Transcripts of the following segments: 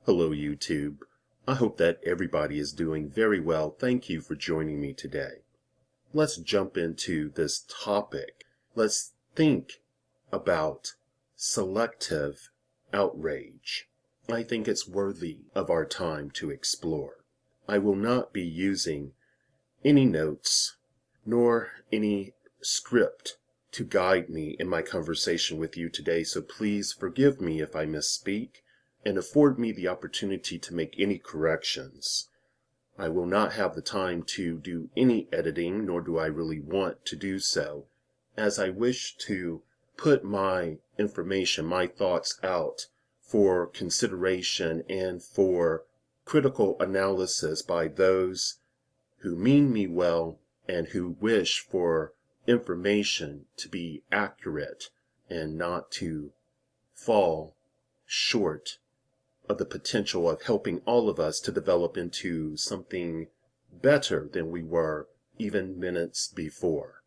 Hello, YouTube. I hope that everybody is doing very well. Thank you for joining me today. Let's jump into this topic. Let's think about selective outrage. I think it's worthy of our time to explore. I will not be using any notes nor any script to guide me in my conversation with you today, so please forgive me if I misspeak and afford me the opportunity to make any corrections. I will not have the time to do any editing, nor do I really want to do so, as I wish to put my information, my thoughts out for consideration and for critical analysis by those who mean me well and who wish for information to be accurate and not to fall short of the potential of helping all of us to develop into something better than we were even minutes before.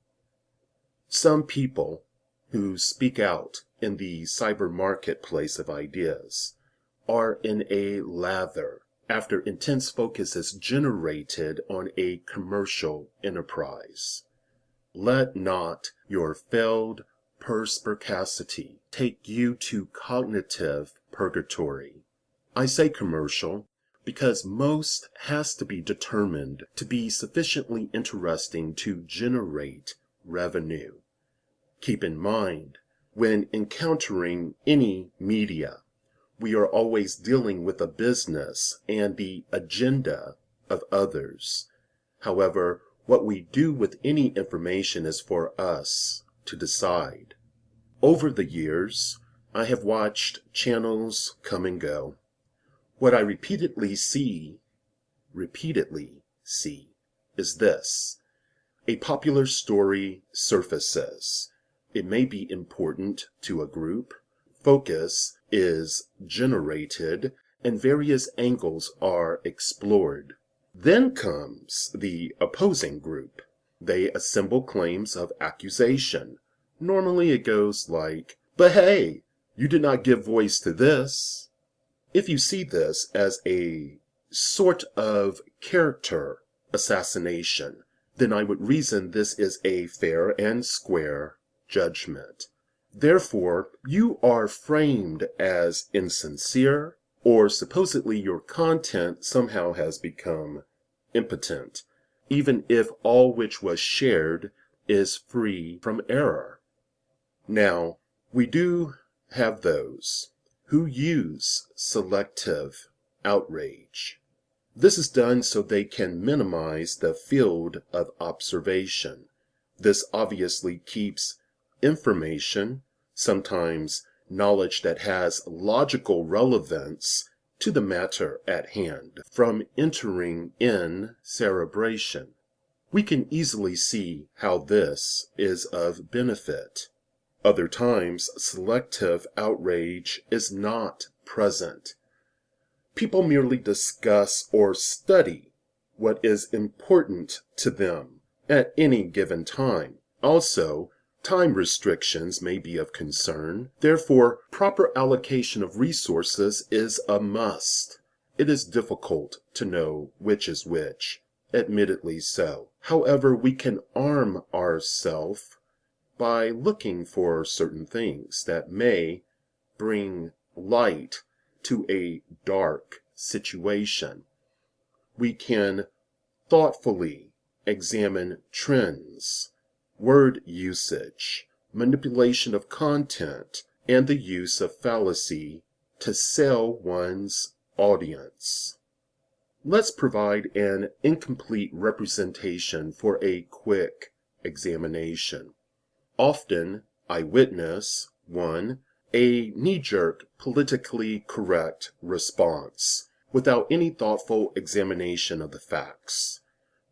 Some people who speak out in the cyber marketplace of ideas are in a lather after intense focus is generated on a commercial enterprise. Let not your failed perspicacity take you to cognitive purgatory. I say commercial because most has to be determined to be sufficiently interesting to generate revenue. Keep in mind, when encountering any media, we are always dealing with a business and the agenda of others. However, what we do with any information is for us to decide. Over the years, I have watched channels come and go. What I repeatedly see is this. A popular story surfaces. It may be important to a group. Focus is generated and various angles are explored. Then comes the opposing group. They assemble claims of accusation. Normally it goes like, "But hey, you did not give voice to this." If you see this as a sort of character assassination, then I would reason this is a fair and square judgment. Therefore, you are framed as insincere, or supposedly your content somehow has become impotent, even if all which was shared is free from error. Now, we do have those who use selective outrage. This is done so they can minimize the field of observation. This obviously keeps information, sometimes knowledge that has logical relevance to the matter at hand, from entering in cerebration. We can easily see how this is of benefit. Other times, selective outrage is not present. People merely discuss or study what is important to them at any given time. Also, time restrictions may be of concern. Therefore, proper allocation of resources is a must. It is difficult to know which is which, admittedly so. However, we can arm ourselves by looking for certain things that may bring light to a dark situation. We can thoughtfully examine trends, word usage, manipulation of content, and the use of fallacy to sell one's audience. Let's provide an incomplete representation for a quick examination. Often, I witness 1. A knee-jerk, politically correct response, without any thoughtful examination of the facts.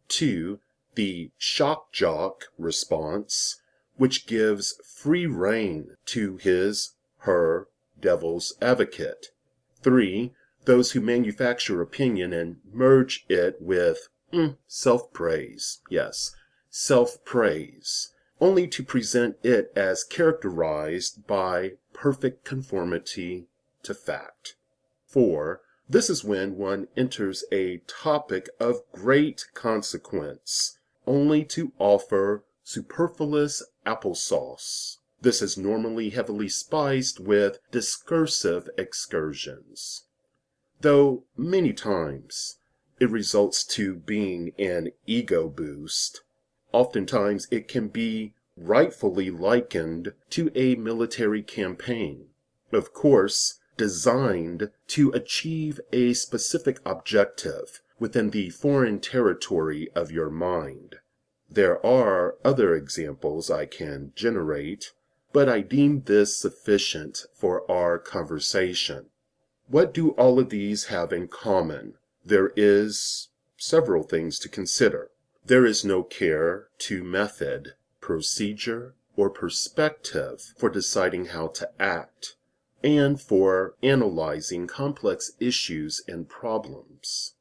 2. The shock jock response, which gives free rein to his, her, devil's advocate. 3. Those who manufacture opinion and merge it with self-praise. Yes, self-praise, only to present it as characterized by perfect conformity to fact. 4. This is when one enters a topic of great consequence, only to offer superfluous applesauce. This is normally heavily spiced with discursive excursions, though many times it results to being an ego boost. Oftentimes it can be rightfully likened to a military campaign, of course designed to achieve a specific objective within the foreign territory of your mind. There are other examples I can generate, but I deem this sufficient for our conversation. What do all of these have in common? There is several things to consider. There is no care to method, procedure, or perspective for deciding how to act, and for analyzing complex issues and problems.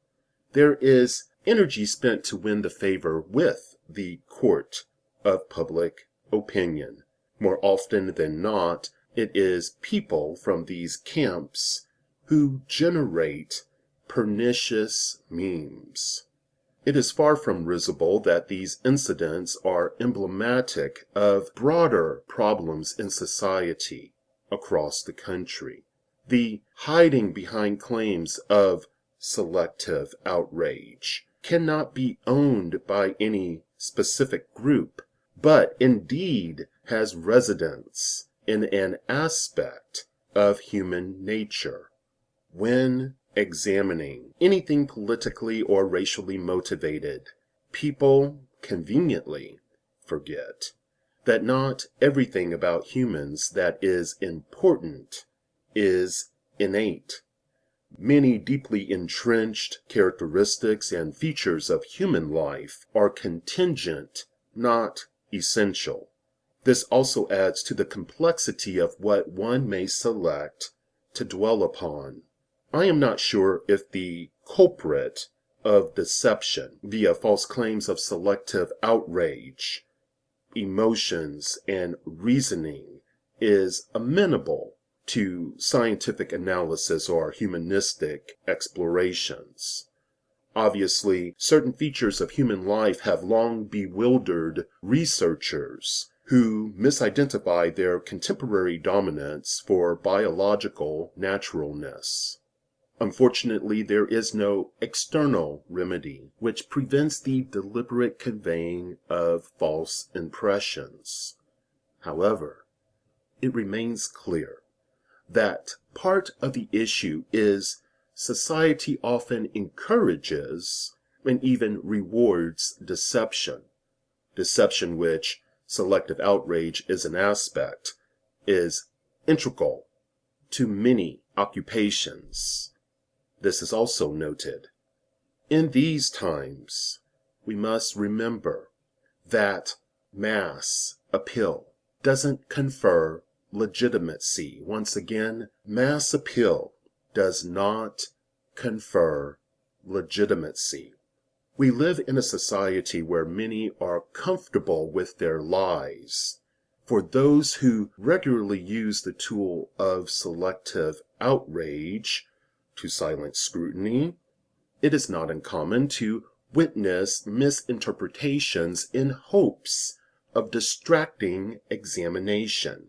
There is energy spent to win the favor with the court of public opinion. More often than not, it is people from these camps who generate pernicious memes. It is far from risible that these incidents are emblematic of broader problems in society across the country. The hiding behind claims of selective outrage cannot be owned by any specific group, but indeed has residence in an aspect of human nature. When examining anything politically or racially motivated, people conveniently forget that not everything about humans that is important is innate. Many deeply entrenched characteristics and features of human life are contingent, not essential. This also adds to the complexity of what one may select to dwell upon. I am not sure if the culprit of deception via false claims of selective outrage, emotions, and reasoning is amenable to scientific analysis or humanistic explorations. Obviously, certain features of human life have long bewildered researchers who misidentify their contemporary dominance for biological naturalness. Unfortunately, there is no external remedy which prevents the deliberate conveying of false impressions. However, it remains clear that part of the issue is society often encourages and even rewards deception. Deception, which selective outrage is an aspect, is integral to many occupations. This is also noted. In these times, we must remember that mass appeal doesn't confer legitimacy. Once again, mass appeal does not confer legitimacy. We live in a society where many are comfortable with their lies. For those who regularly use the tool of selective outrage to silence scrutiny, it is not uncommon to witness misinterpretations in hopes of distracting examination.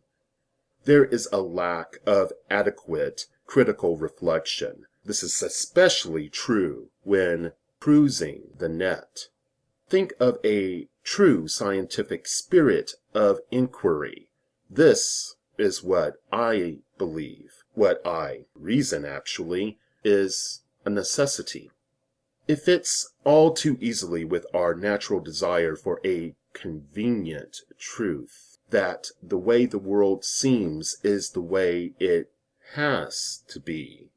There is a lack of adequate critical reflection. This is especially true when cruising the net. Think of a true scientific spirit of inquiry. This is what I believe, what I reason actually, is a necessity. It fits all too easily with our natural desire for a convenient truth, that the way the world seems is the way it has to be.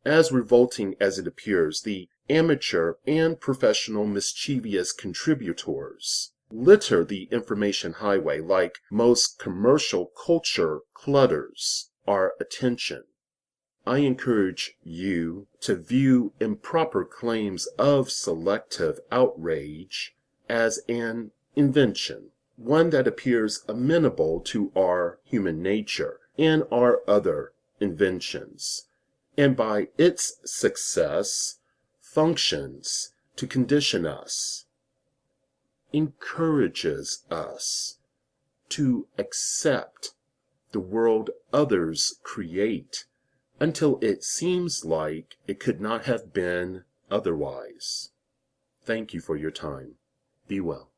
As revolting as it appears, the amateur and professional mischievous contributors litter the information highway like most commercial culture clutters our attention. I encourage you to view improper claims of selective outrage as an invention, one that appears amenable to our human nature and our other inventions. and by its success functions to condition us, encourages us to accept the world others create until it seems like it could not have been otherwise. Thank you for your time. Be well.